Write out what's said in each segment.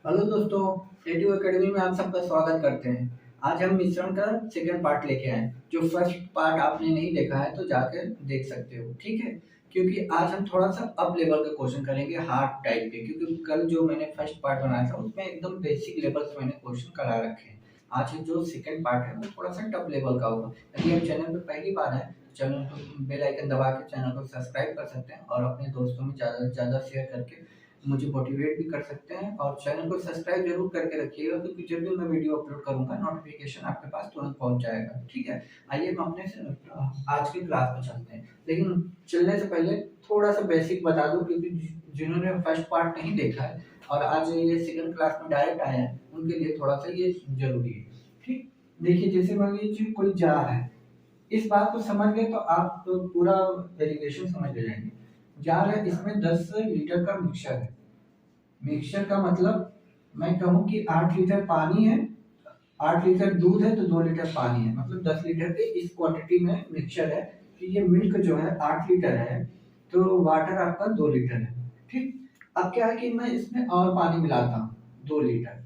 Hello दोस्तों, ATO academy में आप सबका स्वागत करते हैं। आज हम मिश्रण का सेकंड पार्ट लेके आए। जो फर्स्ट पार्ट आपने नहीं देखा है तो जाकर देख सकते हो, ठीक है। क्योंकि आज हम थोड़ा सा अप लेवल का क्वेश्चन करेंगे, हार्ड टाइप के। क्योंकि कल जो मैंने फर्स्ट पार्ट बनाया था उसमें एकदम बेसिक लेवल से मैंने क्वेश्चन करा रखे हैं। आज जो सेकंड पार्ट है वो थोड़ा सा टफ लेवल का होगा। यदि आप चैनल पर पहली बार है तो चैनल को बेल आइकन दबा के चैनल को सब्सक्राइब कर सकते हैं और अपने दोस्तों में ज़्यादा से ज़्यादा शेयर करके मुझे मोटिवेट भी कर सकते हैं। और चैनल को सब्सक्राइब जरूर करके रखिएगा, क्योंकि जब भी मैं वीडियो अपलोड करूंगा नोटिफिकेशन आपके पास तुरंत पहुंच जाएगा, ठीक है। आइए हम अपने आज की क्लास में चलते हैं, लेकिन चलने से पहले थोड़ा सा बेसिक बता दूं, क्योंकि जिन्होंने फर्स्ट पार्ट नहीं देखा है और आज ये सेकंड क्लास में डायरेक्ट आए हैं उनके लिए थोड़ा सा ये जरूरी है, ठीक। देखिए, जैसे मान लीजिए कोई जार है। इस बात को समझ गए तो आप तो पूरा डेरिवेशन समझ ले जाएंगे। जार है, इसमें 10 लीटर का मिक्सचर है। मिक्सचर का मतलब मैं कहूँ कि 8 लीटर पानी है, 8 लीटर दूध है तो 2 लीटर पानी है, मतलब 10 लीटर के इस क्वांटिटी में मिक्सचर है। कि ये मिल्क जो है 8 लीटर है तो वाटर आपका 2 लीटर है, ठीक। अब क्या है कि मैं इसमें और पानी मिलाता हूँ, 2 लीटर।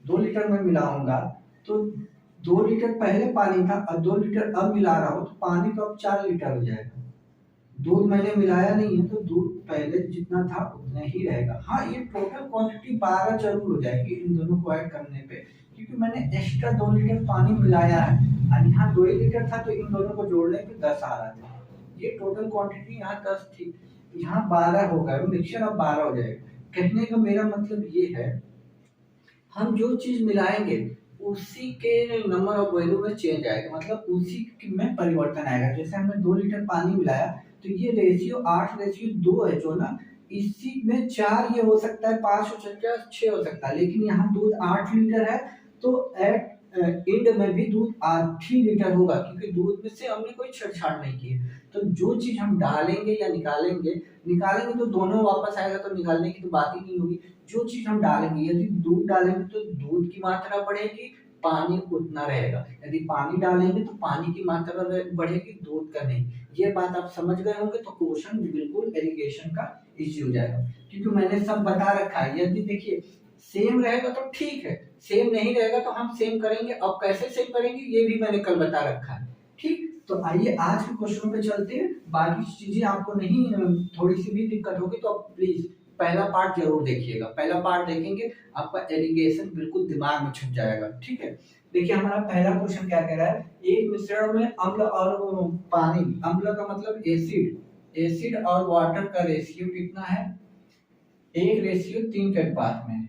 2 लीटर में मिलाऊंगा तो 2 लीटर पहले पानी था और 2 लीटर अब मिला रहा हूँ तो पानी तो अब 4 लीटर हो जाएगा। दूध मैंने मिलाया नहीं है तो दूध पहले जितना था उतना ही रहेगा। हाँ, ये टोटल क्वांटिटी 12 जरूर हो जाएगी इन दोनों को ऐड करने पे, क्योंकि मैंने एक्स्ट्रा 2 लीटर पानी मिलाया है और यहाँ 2 लीटर था तो इन दोनों को जोड़ने पे 10 आ रहा था। ये टोटल क्वांटिटी यहाँ 10 थी, यहाँ 12 हो गया, मिक्सचर अब 12 हो जाएगा। कहने का मेरा मतलब ये है, हम जो चीज मिलाएंगे उसी के नंबर ऑफ वैल्यू में चेंज आएगा, मतलब उसी में परिवर्तन आएगा। जैसे हमने 2 लीटर पानी मिलाया तो ये रेशियो 8:2 है जो ना, इसी में 4 ये हो सकता है, 5 हो सकता है, 6 हो सकता है, लेकिन यहाँ दूध 8 लीटर है तो एट एंड में भी दूध 8 ही लीटर होगा, क्योंकि दूध में से हमने कोई छेड़छाड़ नहीं की है। तो जो चीज हम डालेंगे या निकालेंगे, निकालेंगे तो दोनों वापस आएगा, तो निकालने की तो बात ही नहीं होगी। जो चीज हम डालेंगे, यदि दूध डालेंगे तो दूध की मात्रा बढ़ेगी, पानी उतना रहेगा। यदि पानी डालेंगे तो पानी की मात्रा बढ़ेगी, दूध का नहीं। ये बात आप समझ गए होंगे तो क्वेश्चन बिल्कुल एलिगेशन का इजी हो जाएगा, क्योंकि मैंने सब बता रखा है। यदि देखिए सेम रहेगा तो ठीक है, सेम नहीं रहेगा तो हम सेम करेंगे। अब कैसे सेम करेंगे ये भी मैंने कल बता रखा है, ठीक। तो आइए आज के क्वेश्चन पे चलते हैं। बाकी चीजें आपको नहीं थोड़ी सी भी दिक्कत होगी तो प्लीज पहला पार्ट जरूर देखिएगा। पहला पार्ट देखेंगे आपका एलिगेशन बिल्कुल दिमाग में छप जाएगा, ठीक है। देखिए हमारा पहला क्वेश्चन क्या कह रहा है, एक मिश्रण में अम्ल और पानी, अम्ल का मतलब एसिड, एसिड और वाटर का रेशियो कितना है, 1:3 के अनुपात में,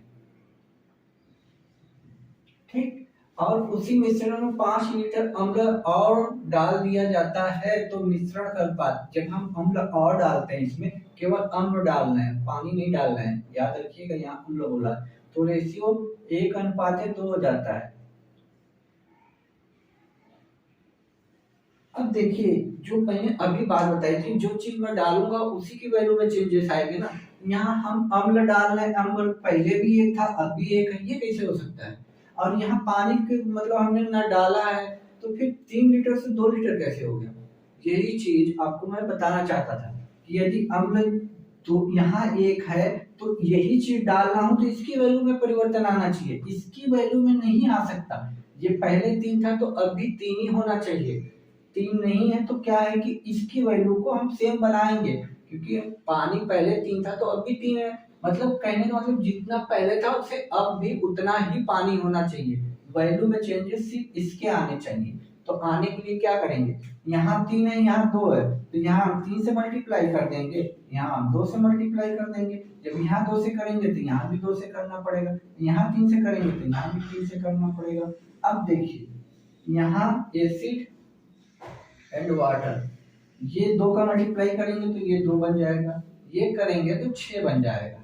ठीक। और उसी मिश्रण में 5 लीटर अम्ल और डाल दिया जाता है तो मिश्रण का अनुपात, जब हम अम्ल और डालते हैं इसमें केवल अम्ल डालना है, पानी नहीं डालना है, याद रखिएगा, यहाँ अम्ल बोला है, तो रेशियो 1:2 हो जाता है। अब देखिए, जो मैंने अभी बात बताई थी, जो चीज मैं डालूंगा उसी की वैल्यू में चेंजेस आएंगे ना। यहाँ हम अम्ल डाल रहे हैं, अम्ल पहले भी एक था अब भी एक है, ये कैसे हो सकता है। और यहाँ पानी के मतलब हमने ना डाला है तो फिर 3 लीटर से 2 लीटर कैसे हो गया। यही चीज आपको मैं बताना चाहता था कि यदि अम्ल तो यहाँ एक है तो यही चीज डाल रहा हूं तो इसकी वैल्यू में परिवर्तन आना चाहिए, इसकी वैल्यू में नहीं आ सकता। ये पहले 3 था तो अब भी 3 ही होना चाहिए। 3 नहीं है तो क्या है कि इसकी वैल्यू को हम सेम बनाएंगे, क्योंकि पानी पहले 3 था तो अब भी 3 है। मतलब कहने का मतलब जितना पहले था उससे अब भी उतना ही पानी होना चाहिए। वैल्यू में चेंजेस सिर्फ इसके आने चाहिए। तो आने के लिए क्या करेंगे, यहाँ 3 है यहाँ 2 है तो यहाँ हम 3 से मल्टीप्लाई कर देंगे, यहाँ हम 2 से मल्टीप्लाई कर देंगे। जब यहाँ 2 से करेंगे तो यहाँ भी 2 से करना पड़ेगा, यहाँ 3 से करेंगे तो यहाँ भी 3 से करना पड़ेगा। अब देखिए, यहाँ एसिड एंड वाटर, ये 2 का मल्टीप्लाई करेंगे तो ये 2 बन जाएगा, ये करेंगे तो 6 बन जाएगा,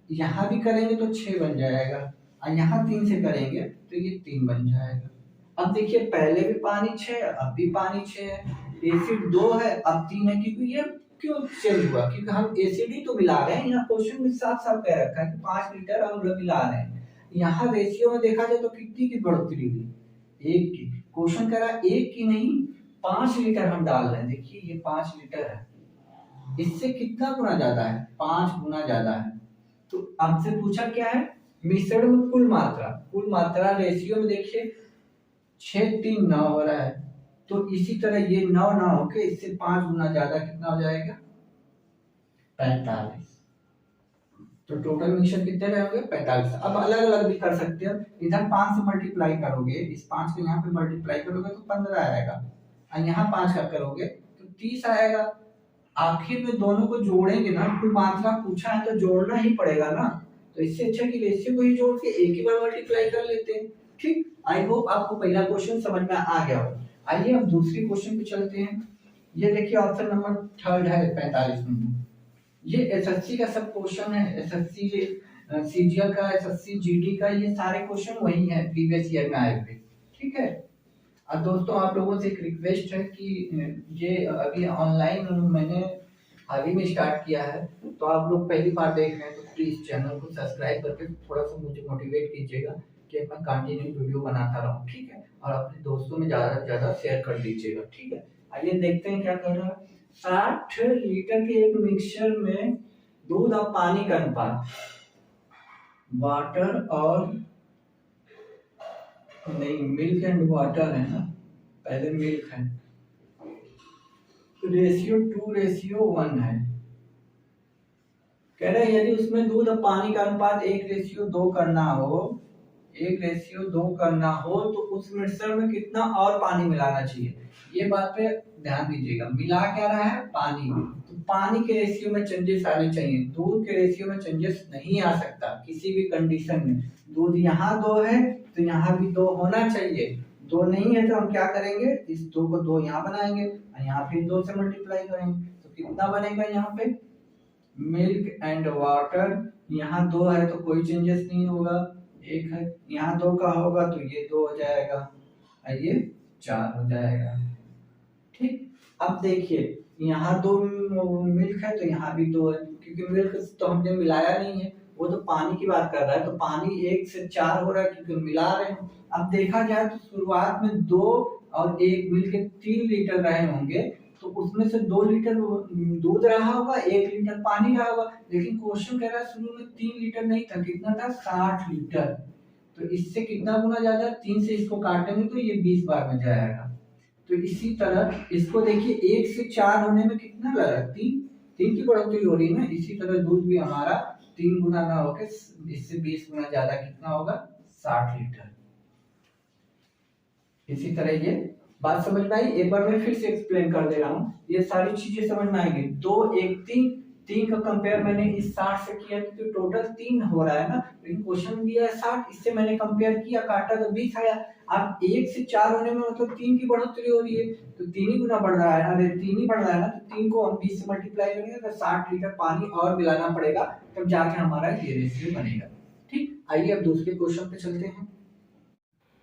यहाँ भी करेंगे तो 6 बन जाएगा, और यहाँ 3 से करेंगे तो ये 3 बन जाएगा। अब देखिए, पहले भी पानी 6 है अब भी पानी 6 है, एसिड 2 है अब 3 है, क्योंकि ये क्यों चेंज हुआ, क्योंकि हम एसिड ही तो मिला रहे हैं। यहाँ क्वेश्चन में साफ साफ कह रखा है कि 5 लीटर अम्ल मिला रहे हैं। यहाँ रेशियो में देखा जाए तो कितनी की बढ़ोतरी हुई, एक की। क्वेश्चन कह रहा है एक की नहीं, 5 लीटर हम डाल रहे हैं। देखिए ये 5 लीटर है, इससे कितना गुना ज्यादा है, 5 गुना ज्यादा है। तो आपसे पूछा क्या है, मिश्रण में कुल मात्रा रेशियो में देखिए 6:3:9 हो रहा है, तो इसी तरह ये 9 ना होके इससे 5 गुना ज्यादा कितना हो जाएगा 45। तो टोटल मिक्सचर कितने रहेंगे 45। अब अलग अलग भी कर सकते हो, इधर 5 से मल्टीप्लाई करोगे, इस 5 को यहाँ पे मल्टीप्लाई करोगे तो 15 आएगा, और यहाँ 5 का करोगे तो 30 आएगा। आखिर में दोनों को जोड़ेंगे ना, कुल मात्रा पूछा है तो जोड़ना ही पड़ेगा ना, तो इससे अच्छा कि रेशियो को ही जोड़ के एक ही बार मल्टीप्लाई कर लेते हैं। ठीक, आई होप आपको पहला क्वेश्चन समझ में आ गया हो। आइए अब दूसरी क्वेश्चन पे चलते हैं। ये देखिए ऑप्शन नंबर 3 है 45 नंबर। ये एसएससी का सब क्वेश्चन है, एसएससी सीजीएल का, एसएससी जीडी का, ये सारे क्वेश्चन वही है प्रीवियस ईयर में आए हुए। ठीक है। और दोस्तों आप लोगों से एक रिक्वेस्ट है कि ये अभी ऑनलाइन मैंने हाल ही में स्टार्ट किया है, तो आप लोग पहली बार देख रहे हैं तो प्लीज चैनल को सब्सक्राइब करके थोड़ा सा मुझे मोटिवेट कीजिएगा कि मैं कंटिन्यू वीडियो बनाता रहूं। ठीक है, और अपने दोस्तों में ज्यादा से ज्यादा शेयर कर दीजिएगा। ठीक है, आइए देखते हैं क्या कर रहा है। 60 लीटर के एक मिक्सचर में दूध और पानी का अनुपात, वाटर और नहीं, मिल्क एंड वाटर है ना, पहले मिल्क है, रेशियो 2:1 है। कह रहे हैं यदि उसमें दूध और पानी का अनुपात 1:2 करना हो, 1:2 करना हो तो उस मिक्सचर में कितना और पानी मिलाना चाहिए। ये बात पे ध्यान दीजिएगा, मिला क्या रहा है पानी, तो पानी के रेशियो में चेंजेस आने चाहिए, दूध के रेशियो में चेंजेस नहीं आ सकता किसी भी कंडीशन में। दूध यहाँ 2 है तो यहाँ भी 2 होना चाहिए, 2 नहीं है तो हम क्या करेंगे, इस 2 को 2 यहाँ बनाएंगे और यहाँ फिर 2 से मल्टीप्लाई करेंगे, तो कितना बनेगा यहाँ पे मिल्क एंड वाटर। यहाँ 2 है तो कोई चेंजेस नहीं होगा, 1 है, यहाँ 2 का होगा तो ये 2 हो जाएगा और ये 4 हो जाएगा। ठीक, अब देखिए यहाँ 2 मिल्क है तो यहाँ भी 2 है, क्योंकि मिल्क तो हमने मिलाया नहीं है, वो तो पानी की बात कर रहा है, तो पानी 1 से 4 हो रहा है क्योंकि मिला रहे हैं। अब देखा जाए तो शुरुआत में 2 और 1 मिलके 3 लीटर रहे होंगे, तो उसमें से 2 लीटर दूध रहा होगा, 1 लीटर पानी रहा होगा, लेकिन क्वेश्चन कह रहा है शुरू में 3 लीटर नहीं था, कितना था 60 लीटर, तो इससे कितना गुना ज्यादा, 3 से इसको काटेंगे तो ये 20 बार में जाएगा। तो इसी तरह इसको देखिए 1 से 4 होने में कितना लगा, 3 की बढ़ोतरी हो रही है ना, इसी तरह दूध भी हमारा 3 गुना ना होकर इससे 20 गुना ज्यादा कितना होगा 60 लीटर। इसी तरह ये बात समझ में आई, एक बार मैं फिर से एक्सप्लेन कर दे रहा हूँ, ये सारी चीजें समझ में आएंगी। 2 1 3 का कंपेयर मैंने इस 60 से किया तो टोटल 3 हो रहा है ना, लेकिन क्वेश्चन दिया है 60, इससे मैंने कंपेयर किया, काटा तो 20 आया। अब 1 से 4 होने में मतलब 3 की बढ़ोतरी हो रही है, तो 3 ही गुना बढ़ रहा है, अरे 3 ही बढ़ रहा है ना, तो 3 को हम 20 से मल्टीप्लाई करेंगे तो 60 लीटर पानी और मिलाना पड़ेगा, तब जाके हमारा ये रेशियो बनेगा। ठीक, आइए अब दूसरे क्वेश्चन पे चलते हैं।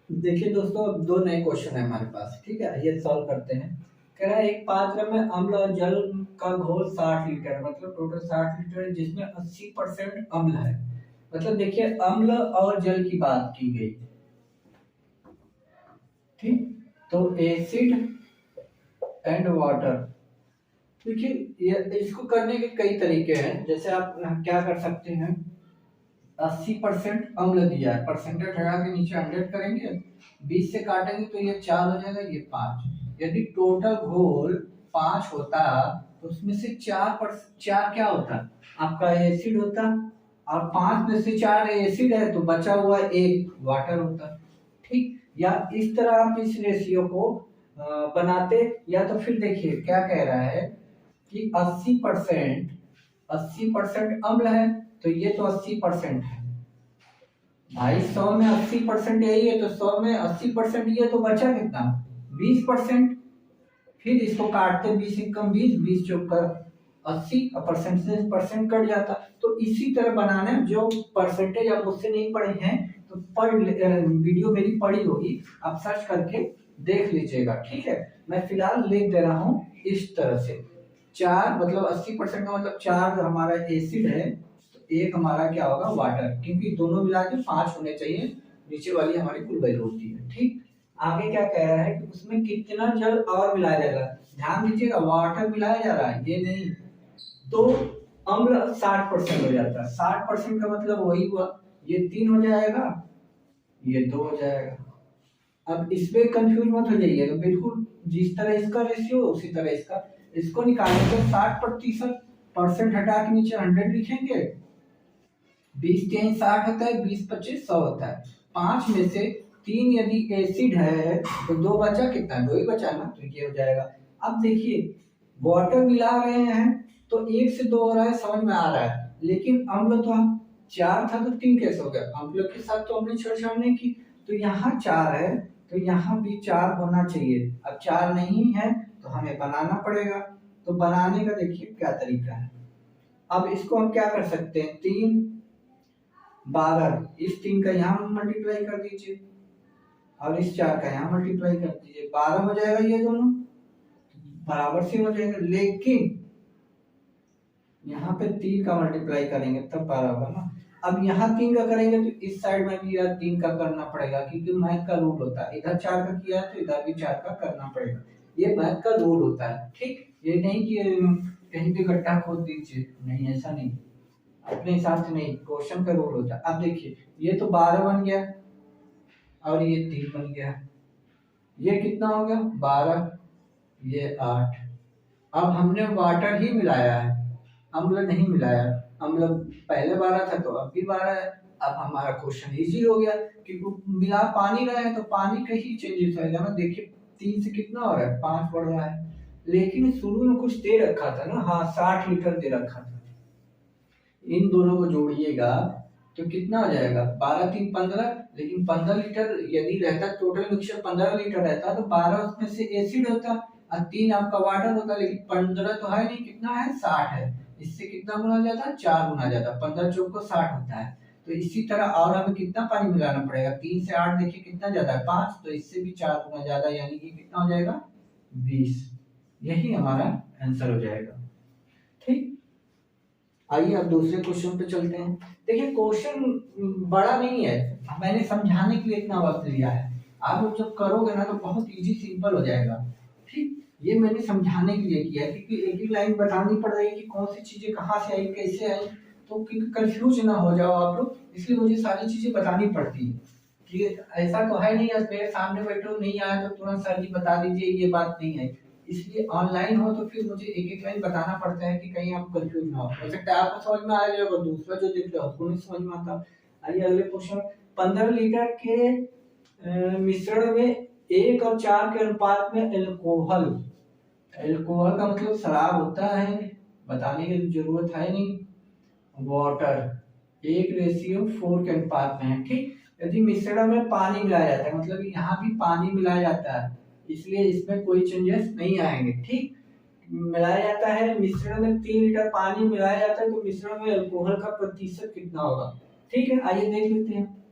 देखिए दोस्तों अब 2 नए क्वेश्चन है हमारे पास। ठीक है, ये सॉल्व करते हैं। कह रहा है एक पात्र में अम्ल और जल का घोल 60 लीटर, मतलब टोटल 60 लीटर, जिसमें 80% अम्ल है। मतलब देखिए अम्ल और जल की बात की गई। ठीक, तो एसिड एंड वाटर। देखिए इसको करने के कई तरीके हैं, जैसे आप क्या कर सकते हैं, 80% अम्ल दिया है, परसेंटेज हटा के नीचे 100 करेंगे, 20 से काटेंगे तो ये 4 हो जाएगा, ये 5। यदि टोटल घोल 5 होता तो उसमें से 4 क्या होता, आपका एसिड होता, और 5 में से 4 एसिड है तो बचा हुआ 1 वाटर होता। ठीक, या इस तरह आप इस रेशियो को बनाते, या तो फिर देखिए क्या कह रहा है कि 80% अम्ल है तो ये तो 80% है भाई, 100 में 80% यही है तो 100 में 80% ये, तो बचा कितना 20%। फिर इसको काटते 20 कम 20, 20 चौक कर 80, परसेंट कट जाता। तो इसी तरह बनाना है, जो परसेंटेज आप मुझसे नहीं पढ़े हैं तो वीडियो मेरी पड़ी होगी, आप सर्च करके देख लीजिएगा। ठीक है, मैं फिलहाल लिख दे रहा हूँ इस तरह से, 4 मतलब 80% का मतलब 4 हमारा एसिड है, तो 1 हमारा क्या होगा वाटर, क्योंकि दोनों मिला के 5 होने चाहिए, नीचे वाली हमारी कुल वैल्यू होती है। ठीक, आगे क्या कह रहा है कि उसमें कितना जल और मिलाया जाएगा, ध्यान दीजिएगा वाटर मिलाया जा रहा है ये नहीं, तो अम्ल 60% हो जाता है। 60% का मतलब वही हुआ, ये 3 हो जाएगा, ये 2 हो जाएगा। अब इसमें कंफ्यूज मत हो जाइएगा, बिल्कुल जिस तरह इसका रेशियो उसी तरह इसका। इसको निकालने तो 60% परसेंट हटा के नीचे 100 लिखेंगे। 20 3 60 होता है, 20 25 100 होता है। 5 में से 3 यदि एसिड है तो 2 बचा, कितना 2 ही बचा ना, तो ये हो जाएगा। अब देखिए वाटर मिला रहे हैं तो 1 से 2 हो रहा है, समझ में आ रहा है, लेकिन अम्ल तो हम 4 था तो 3 कैसे हो गया? अम्ल के साथ तो हमने छेड़छाड़ नहीं की, तो यहाँ 4 है तो यहाँ भी 4 होना चाहिए। अब 4 नहीं है तो हमें बनाना पड़ेगा। तो बनाने का देखिए क्या तरीका है। अब इसको हम क्या कर सकते हैं, 3 12, इस 3 का यहाँ मल्टीप्लाई कर दीजिए और इस 4 का यहाँ मल्टीप्लाई कर दीजिए, 12 हो जाएगा। ये दोनों बराबर से हो जाएगा, लेकिन यहाँ पे 3 का मल्टीप्लाई करेंगे तब 12 होगा ना। अब यहाँ 3 का करेंगे तो इस साइड में भी यार 3 का करना पड़ेगा, क्योंकि मैथ का रूल होता है, इधर 4 का किया है तो इधर भी 4 का करना पड़ेगा। ये मैथ का रूल होता है, ठीक। ये नहीं कि कहीं भी गड्ढा खोद दीजिए, नहीं, ऐसा नहीं, अपने हिसाब से नहीं, क्वेश्चन का रूल होता है। अब देखिए ये तो 12 बन गया और ये 3 बन गया, ये कितना हो गया 12, ये 8। अब हमने वाटर ही मिलाया है, अम्ल नहीं मिलाया। अम्ल पहले 12 था तो अब भी 12 है। अब हमारा क्वेश्चन इजी हो गया, क्योंकि मिला पानी रहा है तो पानी का ही चेंजेस होगा ना। देखिए 3 से कितना हो रहा है, 5 बढ़ रहा है, लेकिन शुरू में कुछ दे रखा था ना, हाँ 60 लीटर दे रखा था। इन दोनों को जोड़िएगा तो कितना हो जाएगा, 12 3 15, लेकिन 15 लीटर यदि रहता, टोटल मिक्सचर 15 लीटर रहता तो 12 उसमें से एसिड होता और 3 आपका वाटर होता, लेकिन 15 तो है नहीं, कितना है 60 है। इससे कितना गुना ज्यादा, 4 गुना ज्यादा, 15 चौक को 60 होता है। तो इसी तरह और हमें कितना पानी मिलाना पड़ेगा, 3 से 8 देखिए कितना ज्यादा है 5, तो इससे भी 4 गुना ज्यादा, यानी कि कितना हो जाएगा 20। यही हमारा आंसर हो जाएगा, ठीक। आइए अब दूसरे क्वेश्चन पे चलते हैं। देखिए क्वेश्चन बड़ा नहीं है, मैंने समझाने के लिए इतना वक्त लिया है, आप लोग जब करोगे ना तो बहुत इजी सिंपल हो जाएगा, ठीक। ये मैंने समझाने के लिए किया है, क्योंकि एक ही लाइन बतानी पड़ रही है कि कौन सी चीजें कहाँ से आई, कैसे आई, तो कंफ्यूज ना हो जाओ आप लोग, इसलिए मुझे सारी चीजें बतानी पड़ती है। कि ऐसा तो है नहीं मेरे सामने बैठो, नहीं आया तो तुरंत सर जी बता दीजिए ये बात नहीं है। इसलिए ऑनलाइन हो तो फिर मुझे एक एक लाइन बताना पड़ता है कि कहीं आप कंफ्यूज ना हो सकता है आपको समझ में आ जाए और दूसरा जो दिख रहा है उसको नहीं समझ में आता। आइए अगले क्वेश्चन। 15 लीटर के मिश्रण में 1 और 4 के अनुपात में एल्कोहल, एल्कोहल का मतलब शराब होता है, बताने की जरूरत है नहीं, वाटर 1:4 के अनुपात में है, ठीक। यदि मिश्रण में पानी मिलाया जाता है, मतलब यहाँ भी पानी मिलाया जाता है, इसलिए इसमें कोई चेंजेस नहीं आएंगे, ठीक। मिलाया जाता है मिश्रण में 3 लीटर पानी मिलाया जाता है, तो मिश्रण में अल्कोहल का प्रतिशत कितना होगा, ठीक है। आइए देख लेते हैं।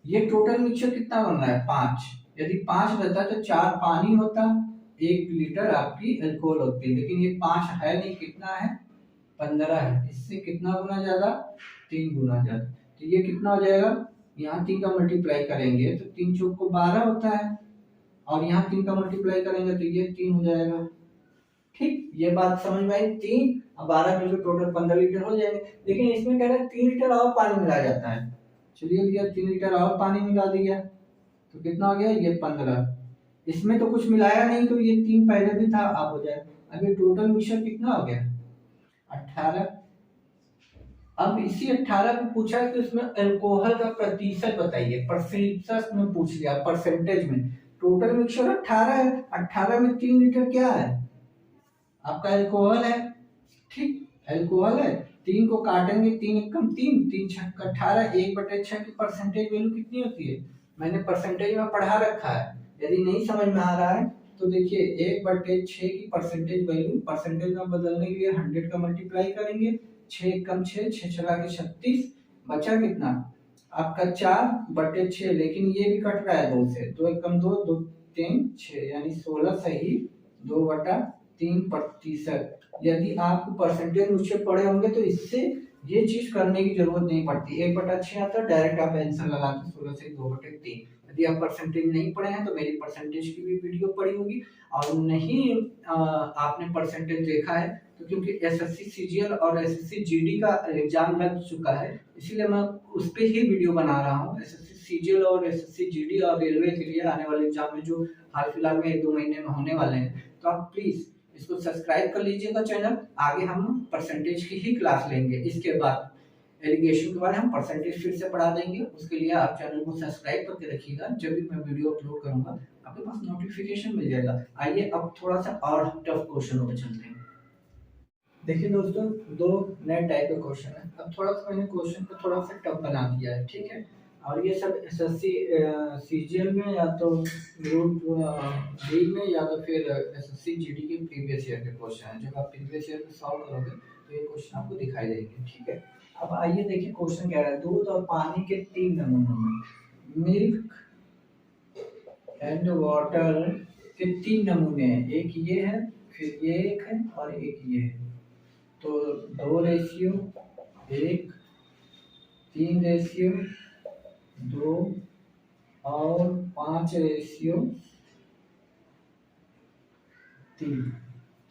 ये टोटल मिक्सचर कितना बन रहा है 5, यदि 5 रहता तो 4 पानी होता, 1 लीटर आपकी अल्कोहल होती, लेकिन ये 5 है नहीं, कितना है 15 है, इससे कितना गुना ज्यादा 3 गुना ज्यादा, तो ये कितना हो जाएगा, यहाँ 3 का मल्टीप्लाई करेंगे तो 3 चौक को 12 होता है, और यहाँ 3 का मल्टीप्लाई करेंगे तो ये 3 हो जाएगा, ठीक। ये बात समझ में आई, 3 और 12 मिलकर टोटल 15 लीटर हो जाएंगे, लेकिन इसमें कह रहे हैं 3 लीटर और पानी मिलाया जाता है। चलिए भैया 3 लीटर और पानी मिला दिया तो कितना हो गया, ये 15, इसमें तो कुछ मिलाया नहीं तो ये 3 पहले भी था, अब हो जाए। अभी टोटल मिक्सचर कितना हो गया 18। अब इसी 18 को पूछा कि उसमें अल्कोहल का प्रतिशत बताइए, परसेंटेज में पूछ लिया, परसेंटेज में। टोटल मिक्सचर 18 है, 18 में 3 लीटर क्या है आपका अल्कोहल है, ठीक, अल्कोहल है। 3 को काटेंगे, 3 एकम 3, 3 छक्का 18, 1/6 की परसेंटेज वैल्यू कितनी होती है, मैंने परसेंटेज में पढ़ा रखा है, यदि नहीं समझ में आ रहा है तो देखिए 1/6 की परसेंटेज वैल्यू, परसेंटेज में बदलने के लिए 100 का मल्टीप्लाई करेंगे, 6 एकम 6, 6 चला के 36, बचा कितना आपका 4/6, लेकिन ये भी कट रहा है 2 से, 2 एकम 2, 2 3 6, यानी 16 सही 2/3%। यदि आप परसेंटेज मुझसे पढ़े होंगे तो इससे ये चीज करने की जरूरत नहीं पड़ती, 1/6 आता डायरेक्ट आप आंसर लगाते 16 से 2/3, यदि आप परसेंटेज नहीं पढ़े हैं तो मेरी परसेंटेज की भी वीडियो पड़ी होगी, और नहीं आपने परसेंटेज देखा है तो क्योंकि एसएससी सीजीएल और एसएससी जीडी का एग्जाम लग चुका है, इसीलिए मैं उस पर ही वीडियो बना रहा हूँ। एसएससी सीजीएल और एसएससी जीडी और रेलवे के लिए आने वाले एग्जाम में जो हाल फिलहाल में 1-2 महीने में होने वाले हैं, तो आप प्लीज इसको सब्सक्राइब कर लीजिएगा चैनल। आगे हम परसेंटेज की ही क्लास लेंगे, इसके बाद एलिगेशन के बाद हम परसेंटेज फिर से पढ़ा देंगे। उसके लिए आप चैनल को सब्सक्राइब करके रखिएगा, जब भी मैं वीडियो अपलोड करूंगा आपके पास नोटिफिकेशन मिल जाएगा। आइए अब थोड़ा सा और टफ क्वेश्चनों पे चलते हैं। देखिए दोस्तों, 2 नए टाइप के क्वेश्चन है। अब थोड़ा सा मैंने क्वेश्चन को थोड़ा सा टफ बना दिया है, ठीक है। और ये सब एसएससी सीजीएल में या तो ग्रुप डी में या तो फिर एसएससी जीडी के प्रीवियस ईयर के क्वेश्चन है। जब आप प्रीवियस ईयर में सॉल्व करोगे तो ये क्वेश्चन आपको दिखाई देंगे, ठीक है। अब आइए देखिए क्वेश्चन क्या है। दूध और पानी के 3 नमूनों में, मिल्क एंड वाटर के 3 नमूने हैं। एक ये है, फिर ये एक है और एक ये है। तो 2:1, 3:2 और 5:3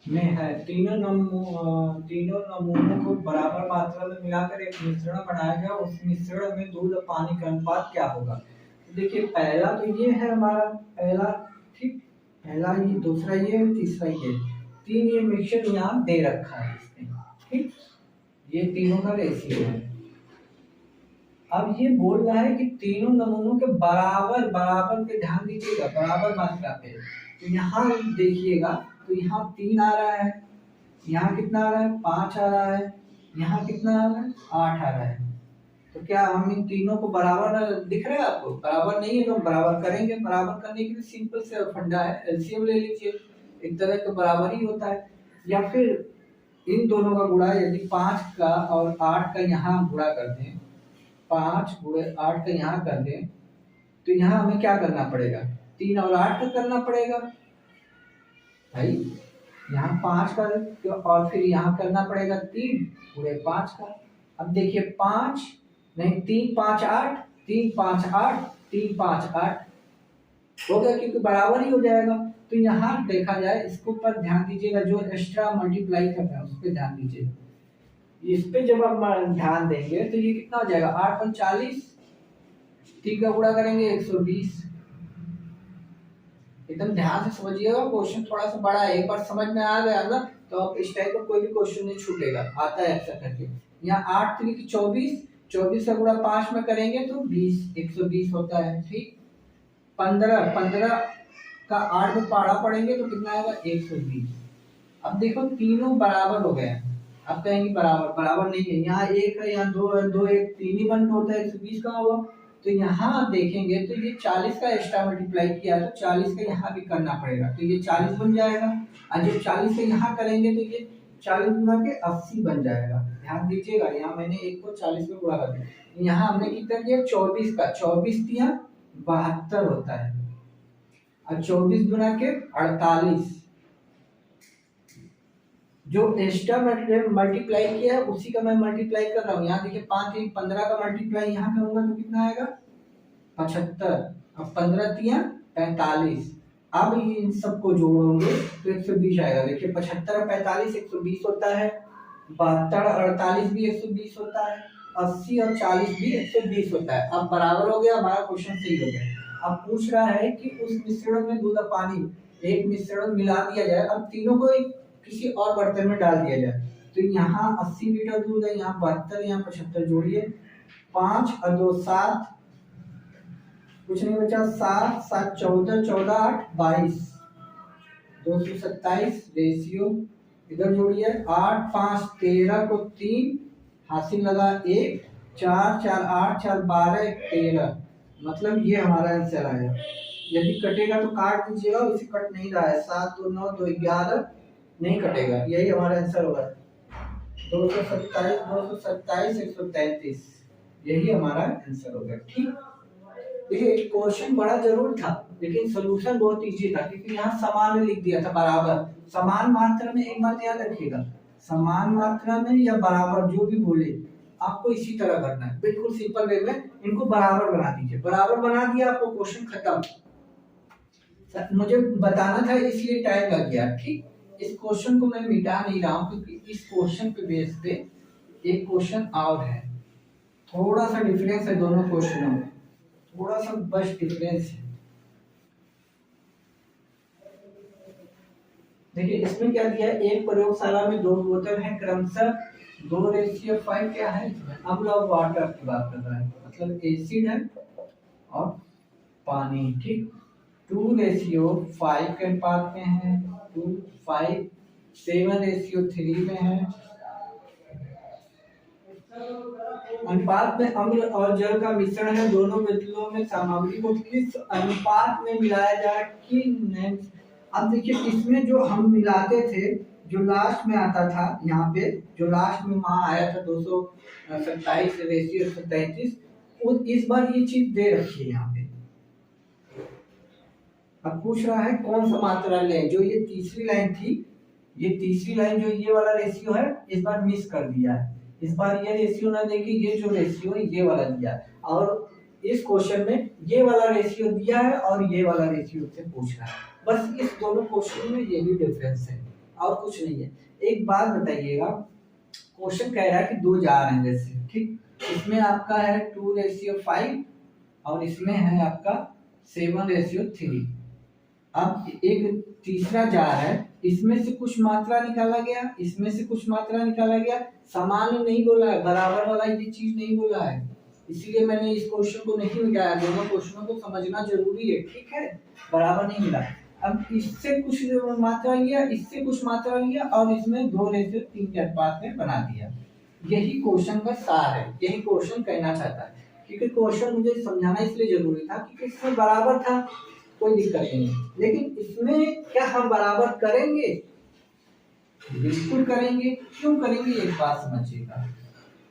में है। तीनों नमूनों को बराबर मात्रा में मिलाकर एक मिश्रण बनाया गया। उस मिश्रण में दूध और पानी का अनुपात क्या होगा। तो देखिए पहला तो ये है हमारा पहला, ठीक, पहला ये, दूसरा ये, तीसरा ये, 3 ये मिक्सचर यहाँ दे रखा है इसमें, ठीक। ये तीनों का रेशियो है। अब ये बोल रहा है कि तीनों नमूनों के बराबर बराबर पे ध्यान दीजिएगा, बराबर मात्रा पे। तो यहाँ देखिएगा तो यहाँ 3 आ रहा है, यहाँ कितना आ रहा है, 5 आ रहा है, यहाँ कितना आ रहा है, 8 आ रहा है। तो क्या हम इन तीनों को बराबर दिख रहा है आपको? बराबर नहीं है तो बराबर करेंगे। बराबर करने के लिए सिंपल से फंडा है, एलसीएम ले लीजिए, एक तरह का बराबर ही होता है। या फिर इन दोनों का गुणा, यदि 5 का और 8 का यहाँ गुणा कर दें, 5 गुणे 8 का यहाँ कर दें, तो यहाँ हमें क्या करना पड़ेगा, 3 और 8 का करना पड़ेगा भाई। यहाँ 5 का तो और फिर यहाँ करना पड़ेगा 3 गुणे 5 का। अब देखिए 5 नहीं, 3 5 8, 3 5 8, 3 5 8 हो गया, क्योंकि बराबर ही हो जाएगा। तो यहाँ देखा जाए, इसके ऊपर ध्यान दीजिएगा, जो एक्स्ट्रा मल्टीप्लाई कर रहा है उस पर ध्यान दीजिएगा। इस पे जब आप ध्यान देंगे तो ये कितना हो जाएगा, 8 × 40, 3 का गुणा करेंगे 120। एकदम ध्यान से समझिएगा, क्वेश्चन थोड़ा सा बड़ा है। एक बार समझ में आ गया ना तो आप इस टाइप का कोई भी क्वेश्चन नहीं छूटेगा, आता है अक्सर करके। यहाँ 8 × 24, 24 का गुणा 5 में करेंगे तो 20, 120 होता है, ठीक। 15 का 8 में पाड़ा पड़ेंगे तो कितना आएगा, 120। अब देखो तीनों बराबर हो गए। अब कहेंगे बराबर, बराबर नहीं है, यहाँ 1 है, यहाँ 2 है, 2 1 3 ही बंद होता है, 120 कहाँ हुआ। तो यहाँ देखेंगे तो ये 40 का एक्स्ट्रा मल्टीप्लाई किया तो 40 का यहाँ भी करना पड़ेगा, तो ये 40 बन जाएगा। और जब 40 का यहाँ करेंगे तो ये 40 गुना के 80 बन जाएगा। ध्यान दीजिएगा, यहाँ मैंने 1 को 40 में गुणा कर दिया। यहाँ हमने कितना किया, 24 का, 24 दिया 72 होता है, और 24 गुना के 48। जो एक्स्ट्रा मल्टीप्लाई किया है उसी का मैं मल्टीप्लाई कर रहा हूँ। यहाँ देखिए 5 × 15 का मल्टीप्लाई यहाँ करूंगा तो कितना आएगा, 75। अब 15 × 45। अब इन सबको जोड़ोगे तो 120 आएगा। देखिए 75 और 45 120 होता है, 72 और 48 भी 120 होता है, 80 और 40 भी 120 होता है। अब बराबर हो गया, हमारा क्वेश्चन सही हो गया। अब पूछ रहा है कि उस मिश्रण में दूध और पानी एक मिश्रण मिला दिया जाए, अब तीनों को किसी और बर्तन में डाल दिया जाए। तो यहाँ 80 लीटर दूध है, यहाँ 72, यहाँ 75, जोड़िए 5 और 2 7, कुछ नहीं बचा, 7 7 14, 14 8 22, 227 रेशियो। इधर जोड़िए 8 5 13 को 3 हासिल लगा 1, 4 4 8 4 12 13, मतलब ये हमारा आंसर आया। यदि कटेगा तो काट दीजिएगा, इसे कट नहीं रहा है। 7 2 9 2 11 नहीं कटेगा, यही हमारा आंसर होगा। 227 227 133, यही हमारा आंसर होगा, ठीक। देखिए क्वेश्चन बड़ा जरूर था लेकिन सोल्यूशन बहुत इजी था, क्योंकि यहाँ समान लिख दिया था, बराबर। समान मात्रा में एक बात याद रखिएगा, समान मात्रा में या बराबर जो भी बोले, आपको इसी तरह करना है, बिल्कुल सिंपल वे में इनको बराबर बना दीजिए। बराबर बना दिया, आपको क्वेश्चन खत्म। मुझे बताना था इसलिए टाइम लग गया। ठीक, इस क्वेश्चन को मैं मिटा नहीं रहा हूँ क्योंकि इस क्वेश्चन के बेस पे एक क्वेश्चन और है, थोड़ा सा डिफरेंस है दोनों क्वेश्चनों में, थोड़ा सा बस डिफरेंस है। देखिए इसमें क्या दिया है, एक प्रयोगशाला में 2 बोतल है, क्रमशः 2:5 क्या है, अम्ल और वाटर की बात कर रहा है, मतलब एसिड है और पानी। ठीक, 2:5 के अनुपात में है, 2:5, 7:3 में है। अनुपात में अम्ल और जल का मिश्रण है, दोनों बोतलों में सामग्री को किस अनुपात में मिलाया जाए कि नहीं। अब देखिए इसमें जो हम मिलाते थे, जो लास्ट में आता था, यहाँ पे जो लास्ट में वहां आया था 227:33, इस बार ये चीज दे रखी है यहाँ पे। अब पूछ रहा है कौन सा मात्रा ले, जो ये तीसरी लाइन थी, ये तीसरी लाइन जो ये वाला रेशियो है इस बार मिस कर दिया है। इस बार ये रेशियो ना देके ये जो रेशियो है ये वाला दिया है, और इस क्वेश्चन में ये वाला रेशियो दिया है और ये वाला रेशियो से पूछ रहा है। बस इस दोनों क्वेश्चन में यही डिफरेंस है और कुछ नहीं है। एक बात बताइएगा, क्वेश्चन कह रहा है कि 2 जार हैं जैसे, ठीक, इसमें आपका है 2:5 और इसमें है आपका 7:3। अब एक तीसरा जार है, इसमें से कुछ मात्रा निकाला गया, इसमें से कुछ मात्रा निकाला गया, समान नहीं बोला है, बराबर वाला ये चीज नहीं बोला है, इसीलिए मैंने इस क्वेश्चन को नहीं मिटाया। दोनों क्वेश्चनों को समझना जरूरी है, ठीक है, बराबर नहीं मिला। अब इससे कुछ मात्रा लिया, इससे कुछ मात्रा लिया और इसमें 2:3 के अनुपात में बना दिया। यही क्वेश्चन का सार है, यही क्वेश्चन कहना चाहता है। क्योंकि क्वेश्चन मुझे समझाना इसलिए जरूरी था क्योंकि इसमें बराबर था, कोई दिक्कत नहीं, लेकिन इसमें क्या हम बराबर करेंगे? बिल्कुल करेंगे। क्यों करेंगे एक बात समझिएगा,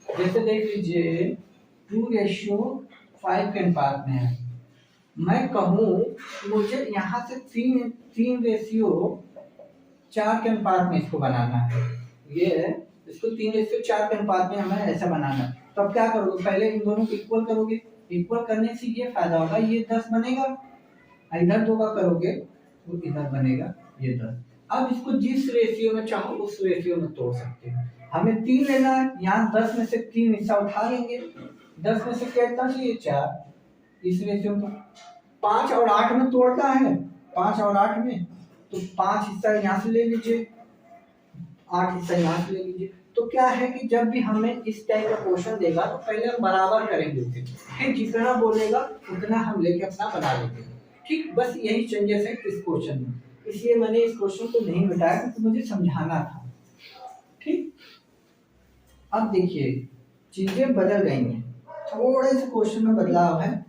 जैसे देख लीजिए 2:5 के अनुपात में है, मैं कहूँ मुझे यहाँ से 3:4 के अनुपात में इसको बनाना है, ये इसको 3:4 के अनुपात में हमें ऐसा बनाना है। तो अब क्या करोगे, पहले इन दोनों को इक्वल करोगे, इक्वल करने से ये फायदा होगा, ये 10 बनेगा, इधर 2 का करोगे तो इधर बनेगा ये 10। अब इसको जिस रेशियो में चाहो उस रेशियो में तोड़ सकते हो। हमें 3 लेना है, यहाँ 10 में से 3 हिस्सा उठा लेंगे, 10 में से कितना चाहिए 4, इस रेशियो में 5 और 8 में तोड़ना है, 5 और 8 में, तो 5 हिस्सा यहाँ से ले लीजिए, 8 हिस्सा यहाँ से ले लीजिए। तो क्या है कि जब भी हमें इस टाइप का क्वेश्चन देगा तो पहले हम बराबर करेंगे उसे, फिर जितना बोलेगा उतना हम लेके अपना बना लेंगे। ठीक, बस यही चेंजेस है इस क्वेश्चन में, इसलिए मैंने इस क्वेश्चन को नहीं मिटाया क्योंकि मुझे समझाना था। ठीक, अब देखिए चीजें बदल गई हैं, थोड़े से क्वेश्चन में बदलाव है,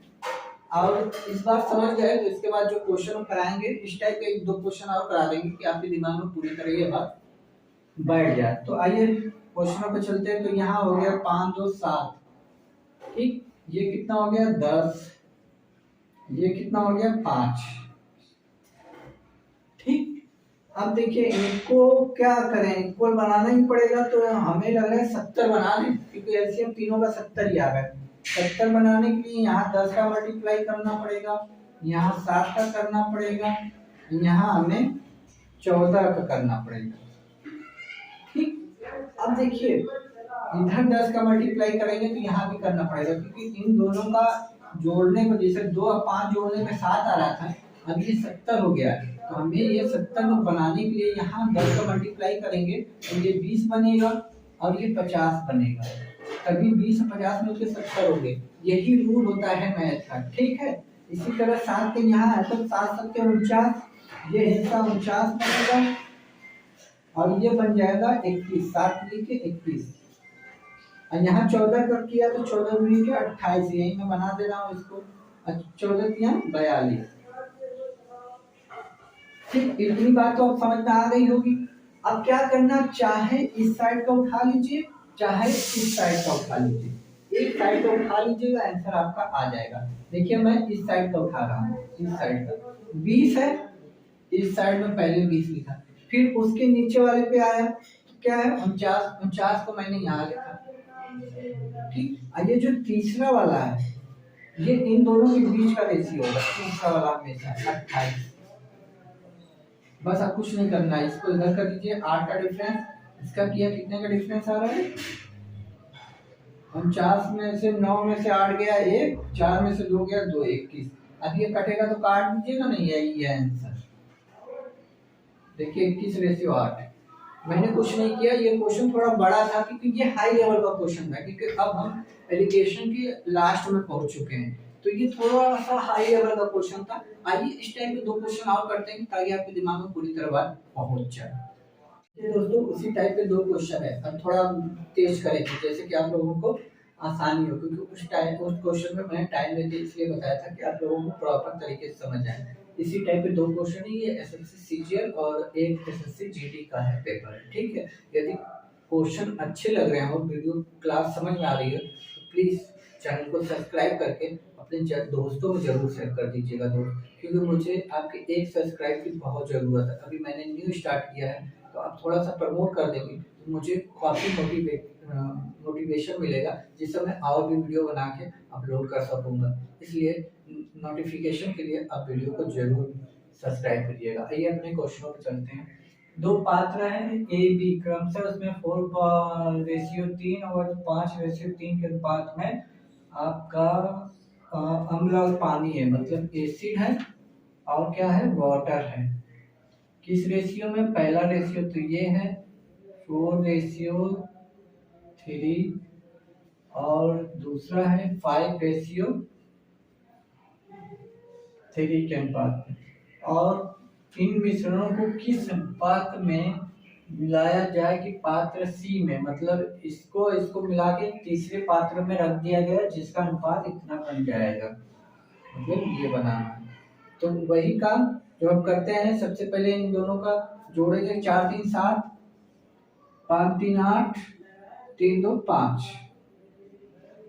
और इस बार समझ गए तो इसके बाद जो क्वेश्चन कराएंगे इस टाइप के 1-2 क्वेश्चन और करा देंगे कि आपके दिमाग में पूरी तरह ये बात बैठ जाए। तो आइए क्वेश्चनों पे चलते हैं। तो यहाँ हो गया 5 2 7, ठीक, ये कितना हो गया 10, ये कितना हो गया 5। ठीक, अब देखिए इनको क्या करें, इक्वल बनाना ही पड़ेगा, तो हमें लग रहा है 70 बना लें क्योंकि एलसीएम तीनों का 70 ही आ गया। 70 बनाने के लिए यहाँ 10 का मल्टीप्लाई करना पड़ेगा, यहाँ 7 का करना पड़ेगा, यहाँ हमें 14 का करना पड़ेगा। ठीक, अब देखिए इधर 10 का मल्टीप्लाई करेंगे तो यहाँ भी करना पड़ेगा क्योंकि इन दोनों का जोड़ने को, जैसे 2 और 5 जोड़ने में 7 आ रहा था, अब ये 70 हो गया, तो हमें ये 70 को बनाने के लिए यहाँ 10 का मल्टीप्लाई करेंगे तो ये 20 बनेगा और ये 50 बनेगा, तभी 20 और 50 मिलकर 70 हो गए। यही रूल होता है मैथ का, ठीक है। इसी तरह 7 के यहाँ है तो 7 7 के 49, ये हिस्सा 49 बनेगा और ये बन जाएगा 21, 7 के 21, और यहाँ 14 का किया तो 14 दूनी के 28, यही मैं बना दे रहा हूँ इसको, 14 तिया 42। ठीक, इतनी बात तो अब समझ में आ गई होगी। अब क्या करना, चाहे इस साइड का उठा लीजिए चाहे इस साइड का उठा लीजिए, एक साइड का उठा लीजिएगा आंसर आपका आ जाएगा। देखिए मैं इस साइड का उठा रहा हूँ, इस साइड का 20 है, इस साइड में पहले 20 लिखा, फिर उसके नीचे वाले पे आया तो क्या है 49, 49 को मैंने यहाँ लिखा, ठीक। और ये जो तीसरा वाला है ये इन दोनों के बीच का रेशियो होगा, तीसरा वाला हमेशा 28। बस आप कुछ नहीं करना है, इसको इधर कर दीजिए, 8 का डिफरेंस, इसका किया कितने का डिफरेंस आ रहा है, 49 में से 9 में से 8 गया 1, 4 में से 2 गया 2, 21। अब ये कटेगा तो काट दीजिएगा, नहीं है ये आंसर। देखिए 21:8। मैंने कुछ नहीं किया, ये क्वेश्चन थोड़ा बड़ा था क्योंकि ये हाई लेवल का क्वेश्चन था, क्योंकि अब हम एलिगेशन के लास्ट में पहुंच चुके हैं, तो ये थोड़ा सा हाई लेवल का क्वेश्चन था। आइए इस टाइप के 2 क्वेश्चन और करते हैं ताकि आपके दिमाग में पूरी तरह बात पहुंच जाए। दोस्तों उसी टाइप के 2 क्वेश्चन है, अब थोड़ा तेज करेंगे जैसे कि आप लोगों को आसानी हो, क्योंकि उस क्वेश्चन में मैंने टाइम लेके इसलिए बताया था कि आप लोगों को प्रॉपर तरीके से समझ आए। इसी टाइप के 2 क्वेश्चन है, ये एसएससी सीजीएल और एक एसएससी जीडी का है पेपर, ठीक है। यदि क्वेश्चन अच्छे लग रहे हैं और वीडियो क्लास समझ में आ रही है तो प्लीज चैनल को सब्सक्राइब करके अपने दोस्तों में जरूर शेयर कर दीजिएगा दोस्त, क्योंकि मुझे आपके एक सब्सक्राइब की बहुत जरूरत है। अभी मैंने न्यू स्टार्ट किया है, तो आप थोड़ा सा प्रमोट कर देंगे तो मुझे काफी मोटिवेशन मिलेगा, जिससे मैं और भी वीडियो बना के अपलोड कर सकूंगा। इसलिए नोटिफिकेशन के लिए आप वीडियो को जरूर सब्सक्राइब करिएगा। आइए अपने क्वेश्चनों पर चलते हैं। 2 पात्र हैं ए बी, क्रमशः उसमें 4:3 और 5:3 के अनुपात में आपका अम्ल और पानी है, मतलब एसिड है और क्या है, वाटर है। किस रेशियो में, पहला रेशियो तो ये है 4:3 और दूसरा है 5:3 के अनुपात में। और इन मिश्रणों को किस पात्र में मिलाया जाए कि पात्र सी में, मतलब इसको मिला के तीसरे पात्र में रख दिया गया जिसका अनुपात इतना बन जाएगा, मतलब ये बनाना है। तो वही काम जो हम करते हैं, सबसे पहले इन दोनों का जोड़ेंगे, 4 3 7, 5 3 8, 3 2 5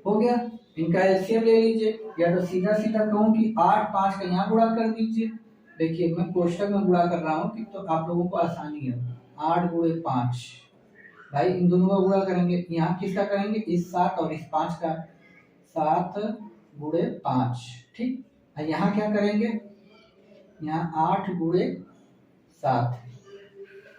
हो गया। इनका एलसीएम ले लीजिए, या तो सीधा सीधा कहूँ कि 8 5 का यहाँ गुणा कर दीजिए। देखिए मैं कोष्टक में गुणा कर रहा हूँ कि तो आप लोगों को आसानी है। 8 गुणे 5, भाई इन दोनों का गुणा करेंगे, यहाँ किसका करेंगे, इस 7 और इस 5 का, 7 गुणे 5, ठीक। यहाँ क्या करेंगे, यहाँ 8 गुणे 7।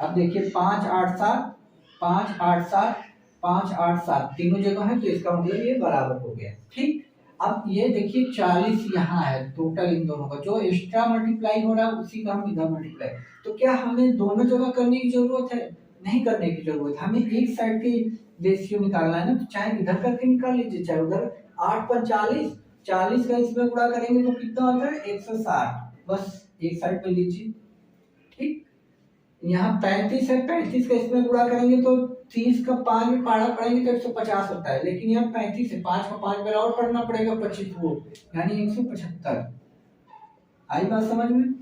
अब देखिए 5 8 7, 5 8 7, 5 8 7 तीनों जगह है, तो इसका मतलब ये बराबर हो गया, ठीक। अब ये देखिए 40 यहाँ है टोटल इन दोनों का, जो एक्स्ट्रा मल्टीप्लाई हो रहा है उसी का हम इधर मल्टीप्लाई। तो क्या हमें दोनों जगह करने की जरूरत है, नहीं करने की जरूरत, हमें एक साइड की रेशियो निकालना है ना, तो चाहे इधर करके निकाल लीजिए, चाहे उधर। 8 पर 40, 40 का इसमें गुणा करेंगे तो कितना होता है, 160, बस एक साइड पे लीजिए, ठीक। यहाँ 35 है, 35 का इसमें गुणा करेंगे तो 30 का 5 में पारा पड़ेंगे तो 150 होता है, लेकिन यहाँ 35 है, 5 का 5 बार और पढ़ना पड़ेगा, 25 को, यानी 175। आई बात समझ में।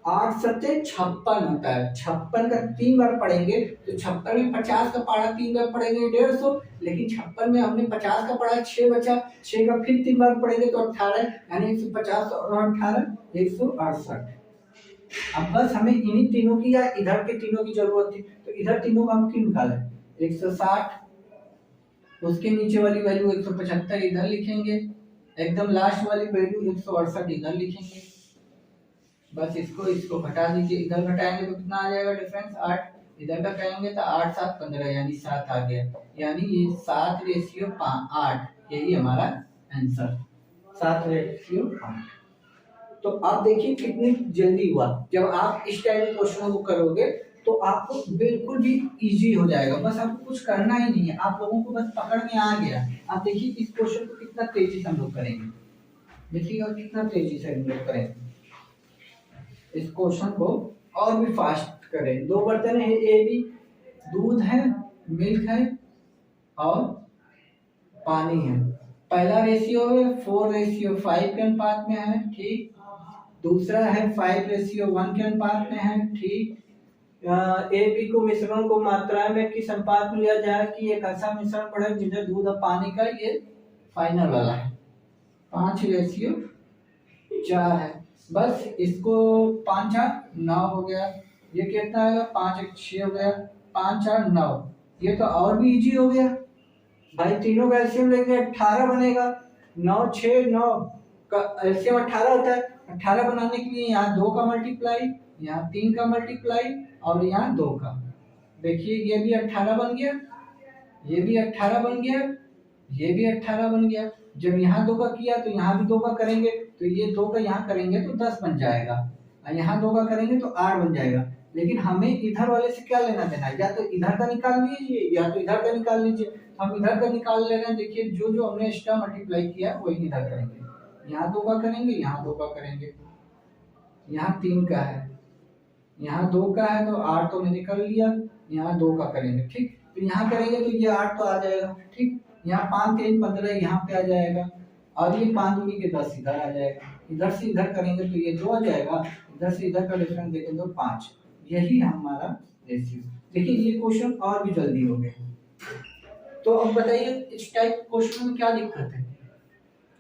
8 7 56 होता है, 56 का 3 बार पढ़ेंगे तो 56 में 50 का पारा 3 बार पढ़ेंगे 150, लेकिन 56 में हमने 50 का पढ़ा 6 बचा, 6 का फिर 3 बार पढ़ेंगे तो 18, यानी 150 और 18 168। अब बस हमें इन्हीं तीनों की या इधर के तीनों की जरूरत थी, तो इधर तीनों का हम क्यों निकालें, 160, उसके नीचे वाली वैल्यू 175 इधर लिखेंगे, एकदम लास्ट वाली वैल्यू 168 इधर लिखेंगे। बस इसको घटा दीजिए, इधर घटाएंगे तो कितना आ जाएगा डिफरेंस, 8, इधर का करेंगे तो 8 7 15, यानी 7 आ गया, यानी ये 7:8, यही हमारा आंसर, 7:8। तो आप देखिए कितनी जल्दी हुआ। जब आप इस टाइप के क्वेश्चनों को करोगे तो आपको बिल्कुल भी इजी हो जाएगा, बस आपको कुछ करना ही नहीं है, आप लोगों को बस पकड़ में आ गया। आप देखिए इस क्वेश्चन को कितना तेजी से हम लोग करेंगे, देखिएगा कितना तेजी से हम लोग करेंगे इस क्वेश्चन को, और भी फास्ट करें। 2 बर्तन है ए बी, दूध है, मिल्क है और पानी है। पहला रेशियो है 4:5 के अनुपात में है, ठीक। दूसरा है 5:1 के अनुपात में है, ठीक। ए बी को मिश्रण को मात्रा में किस अनुपात में लिया जाए कि एक ऐसा मिश्रण पड़े जिसमें दूध और पानी का, ये फाइनल वाला है 5:4 है। बस इसको 5 4 9 हो गया, ये कितना आएगा, 5 1 6 हो गया, 5 4 9, ये तो और भी इजी हो गया, भाई तीनों का एलसीएम लेंगे 18 बनेगा। 9 6 9 का एलसीएम 18 होता है। 18 बनाने के लिए यहाँ 2 का मल्टीप्लाई, यहाँ 3 का मल्टीप्लाई और यहाँ 2 का। देखिए ये भी 18 बन गया, ये भी 18 बन गया, ये भी 18 बन गया। जब यहाँ 2 का किया तो यहाँ भी 2 का करेंगे, तो ये 2 का यहाँ करेंगे तो 10 बन जाएगा, और यहाँ 2 का करेंगे तो 8 बन जाएगा। लेकिन हमें इधर वाले से क्या लेना देना है, या तो इधर का निकाल लीजिए या तो इधर का निकाल लीजिए। हम इधर का निकाल ले रहे हैं। देखिए जो जो हमने एक्स्ट्रा मल्टीप्लाई किया है वही इधर करेंगे। यहाँ 2 का करेंगे, यहाँ 2 का करेंगे, यहाँ 3 का है, यहाँ 2 का है तो 8 तो मैंने कर लिया, यहाँ 2 का करेंगे। ठीक, तो यहाँ करेंगे तो ये 8 तो आ जाएगा। ठीक, यहाँ 5 3 15 यहाँ पे आ जाएगा, और ये 5 दूनी के 10 इधर आ जाएगा। इधर से इधर करेंगे तो ये 2 आ जाएगा, इधर से इधर का डिफरेंस देखेंगे तो 5। यही हमारा रेशियो। देखिए ये क्वेश्चन और भी जल्दी हो गए। तो अब बताइए इस टाइप क्वेश्चन में क्या दिक्कत है।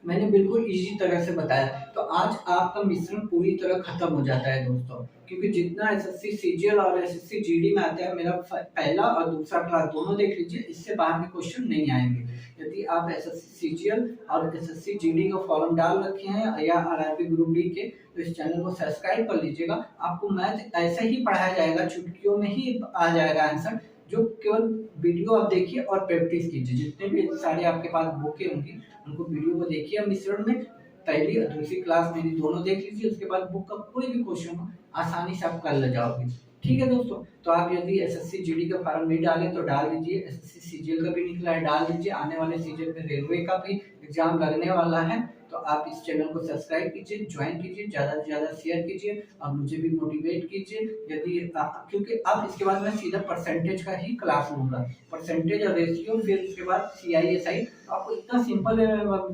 मैंने बिल्कुल इजी तरह से बताया। तो आज आपका मिश्रण पूरी तरह खत्म हो जाता है दोस्तों, क्योंकि जितना एसएससी सीजीएल और एसएससी जीडी में आता है, मेरा पहला और दूसरा क्लास दोनों देख लीजिए, इससे बाहर के क्वेश्चन नहीं आएंगे। यदि आप एसएससी सीजीएल और एसएससी जीडी का फॉर्म डाल रखे हैं या आरआरबी ग्रुप डी के, तो इस चैनल को सब्सक्राइब कर लीजिएगा। आपको मैथ ऐसे ही पढ़ाया जाएगा, चुटकियों में ही आ जाएगा आंसर। जो केवल वीडियो आप देखिए और प्रैक्टिस कीजिए। जितने भी सारे आपके पास बुकें होंगी उनको वीडियो को देखिए मिश्रण में, पहली और दूसरी क्लास मेरी दोनों देख लीजिए। उसके बाद बुक का कोई भी क्वेश्चन हो आसानी से आप कर ले जाओगे। ठीक है दोस्तों, तो आप यदि एसएससी जीडी का फॉर्म नहीं डाले तो डाल दीजिए। एसएससी सीजीएल का भी निकला है, डाल दीजिए। आने वाले सीजन में रेलवे का भी एग्जाम लगने वाला है, तो आप इस चैनल को सब्सक्राइब कीजिए, ज्वाइन कीजिए, ज़्यादा से ज़्यादा शेयर कीजिए और मुझे भी मोटिवेट कीजिए। यदि क्योंकि अब इसके बाद मैं सीधा परसेंटेज का ही क्लास लूँगा, परसेंटेज और रेशियो, फिर उसके बाद CISI। आपको इतना सिंपल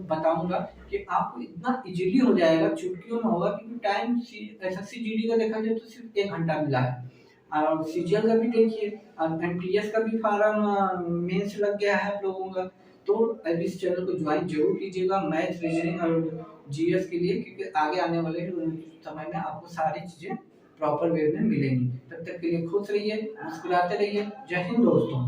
बताऊंगा कि आपको इतना इजीली हो जाएगा, चुटकियों में होगा। क्योंकि टाइम एसएससी जीडी का देखा जाए तो सिर्फ 1 घंटा मिला है, और सीजीएल का भी देखिए, एमटीएस का भी फॉर्म मेंस लग गया है आप लोगों का। तो अब इस चैनल को ज्वाइन जरूर कीजिएगा मैथ, रीजनिंग और जीएस के लिए, क्योंकि आगे आने वाले समय में आपको सारी चीजें प्रॉपर वे में मिलेंगी। तब तक के लिए खुश रहिए, मुस्कुराते रहिए। जय हिंद दोस्तों।